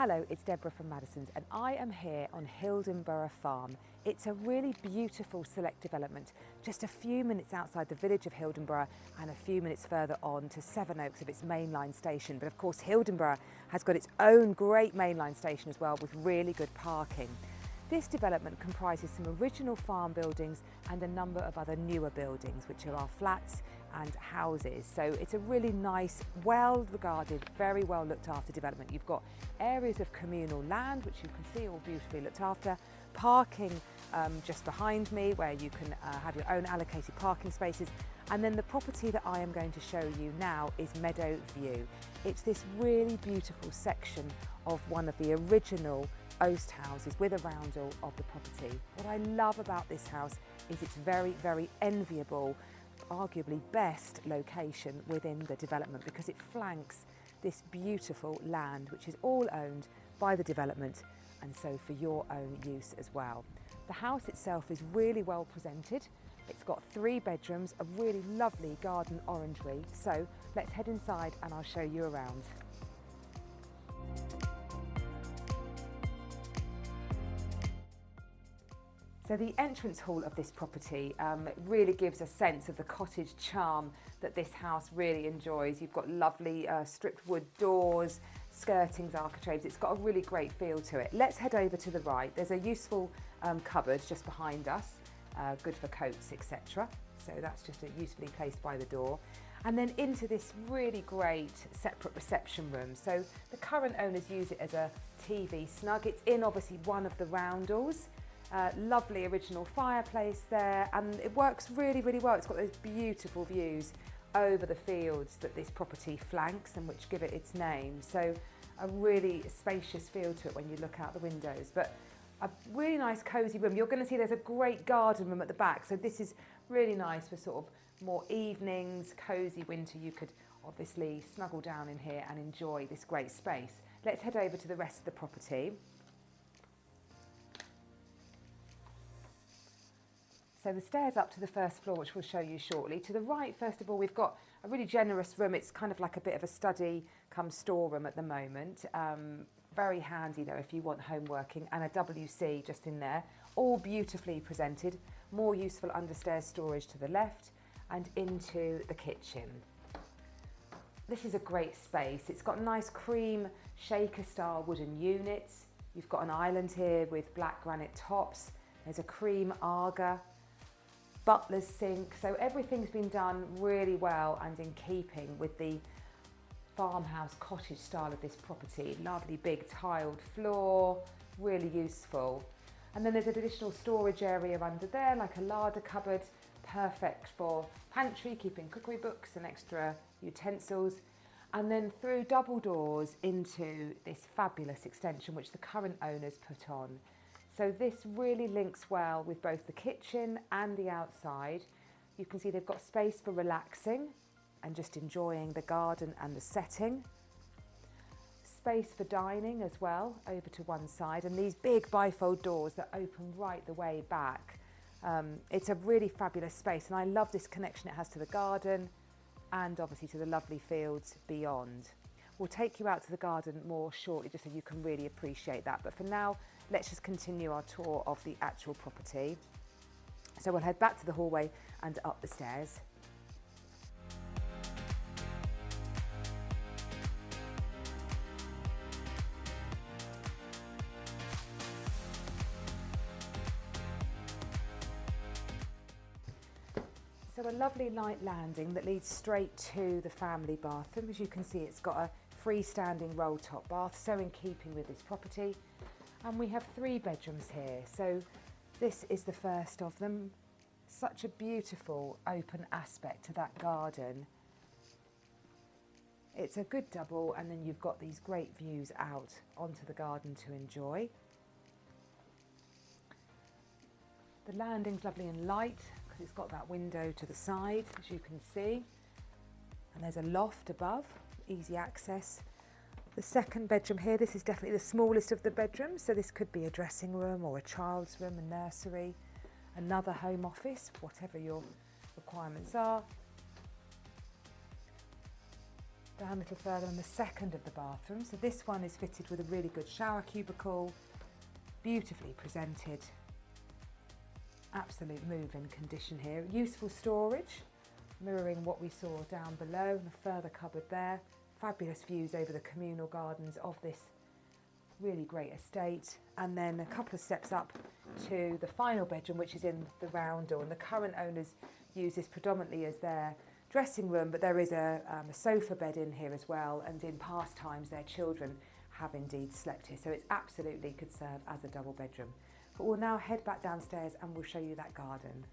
Hello, it's Deborah from Maddisons and I am here on Hildenbrook Farm. It's a really beautiful select development, just a few minutes outside the village of Hildenbrook and a few minutes further on to Sevenoaks of its mainline station. But of course Hildenbrook has got its own great mainline station as well with really good parking. This development comprises some original farm buildings and a number of other newer buildings, which are our flats and houses. So it's a really nice, well regarded, very well looked after development. You've got areas of communal land, which you can see all beautifully looked after, parking just behind me where you can have your own allocated parking spaces. And then the property that I am going to show you now is Meadow View. It's this really beautiful section of one of the original Oast houses with a roundel of the property. What I love about this house is its very, very enviable, arguably best location within the development because it flanks this beautiful land which is all owned by the development and so for your own use as well. The house itself is really well presented. It's got 3 bedrooms, a really lovely garden orangery. So let's head inside and I'll show you around. So the entrance hall of this property really gives a sense of the cottage charm that this house really enjoys. You've got lovely stripped wood doors, skirtings, architraves. It's got a really great feel to it. Let's head over to the right. There's a useful cupboard just behind us, good for coats, etc. So that's just usefully placed by the door. And then into this really great separate reception room. So the current owners use it as a TV snug. It's in obviously one of the roundels. Lovely original fireplace there and it works really, really well. It's got those beautiful views over the fields that this property flanks and which give it its name. So a really spacious feel to it when you look out the windows. But a really nice cosy room. You're going to see there's a great garden room at the back. So this is really nice for sort of more evenings, cosy winter. You could obviously snuggle down in here and enjoy this great space. Let's head over to the rest of the property. So the stairs up to the first floor, which we'll show you shortly. To the right, first of all, we've got a really generous room. It's kind of like a bit of a study come storeroom at the moment. Very handy though if you want home working, and a WC just in there, all beautifully presented. More useful understairs storage to the left and into the kitchen. This is a great space. It's got nice cream shaker style wooden units. You've got an island here with black granite tops. There's a cream Aga butler's sink, so everything's been done really well and in keeping with the farmhouse cottage style of this property. Lovely big tiled floor, really useful. And then there's an additional storage area under there, like a larder cupboard, perfect for pantry, keeping cookery books and extra utensils. And then through double doors into this fabulous extension which the current owners put on. So this really links well with both the kitchen and the outside. You can see they've got space for relaxing and just enjoying the garden and the setting. Space for dining as well over to one side, and these big bifold doors that open right the way back. It's a really fabulous space and I love this connection it has to the garden and obviously to the lovely fields beyond. We'll take you out to the garden more shortly just so you can really appreciate that. But for now, let's just continue our tour of the actual property. So we'll head back to the hallway and up the stairs. So a lovely light landing that leads straight to the family bathroom. As you can see, it's got a freestanding roll top bath, so in keeping with this property. And we have 3 bedrooms here. So this is the first of them. Such a beautiful open aspect to that garden. It's a good double, and then you've got these great views out onto the garden to enjoy. The landing's lovely and light because it's got that window to the side, as you can see. And there's a loft above, easy access. The second bedroom here, this is definitely the smallest of the bedrooms, so this could be a dressing room or a child's room, a nursery, another home office, whatever your requirements are. Down a little further on the second of the bathrooms. So this one is fitted with a really good shower cubicle, beautifully presented. Absolute move-in condition here. Useful storage, mirroring what we saw down below, and a further cupboard there. Fabulous views over the communal gardens of this really great estate. And then a couple of steps up to the final bedroom, which is in the roundel. And the current owners use this predominantly as their dressing room, but there is a sofa bed in here as well. And in past times, their children have indeed slept here. So it absolutely could serve as a double bedroom. But we'll now head back downstairs and we'll show you that garden.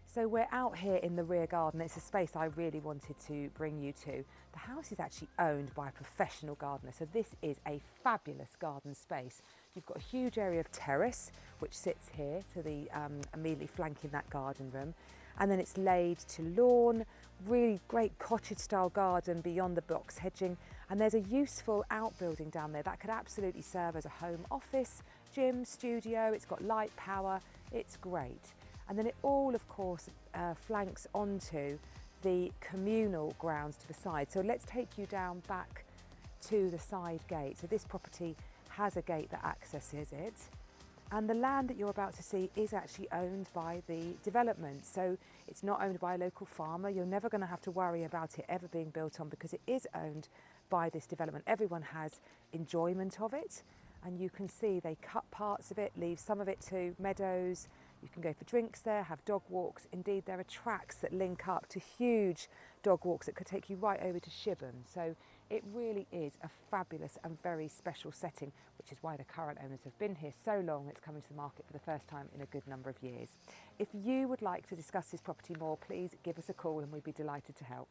So we're out here in the rear garden. It's a space I really wanted to bring you to. The house is actually owned by a professional gardener, so this is a fabulous garden space. You've got a huge area of terrace, which sits here to the immediately flanking that garden room. And then it's laid to lawn, really great cottage style garden beyond the box hedging. And there's a useful outbuilding down there that could absolutely serve as a home office, gym, studio. It's got light power, it's great. And then it all, of course, flanks onto the communal grounds to the side. So let's take you down back to the side gate. So this property has a gate that accesses it. And the land that you're about to see is actually owned by the development. So it's not owned by a local farmer. You're never going to have to worry about it ever being built on because it is owned by this development. Everyone has enjoyment of it. And you can see they cut parts of it, leave some of it to Meadows. You can go for drinks there, have dog walks. Indeed, there are tracks that link up to huge dog walks that could take you right over to Shibboleth. So it really is a fabulous and very special setting, which is why the current owners have been here so long. It's coming to the market for the first time in a good number of years. If you would like to discuss this property more, please give us a call and we'd be delighted to help.